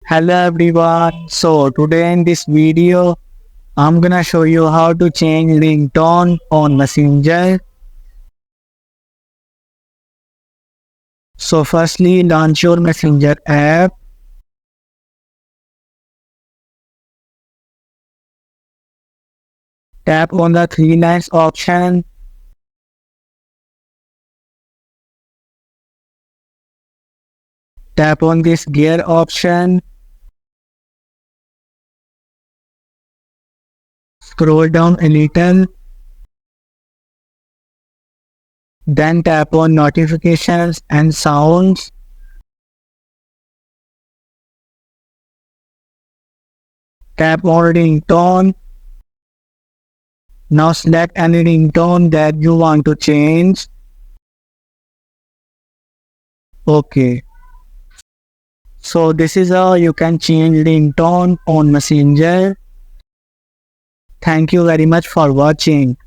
Hello everyone. So today in this video, I'm gonna show you how to change ringtone on Messenger. So firstly, launch your Messenger app. Tap on the three lines option. Tap on this gear option. Scroll down a little. Then tap on notifications and sounds. Tap on ringtone. Now select any ringtone that you want to change. Okay. So this is how you can change ringtone on Messenger. Thank you very much for watching.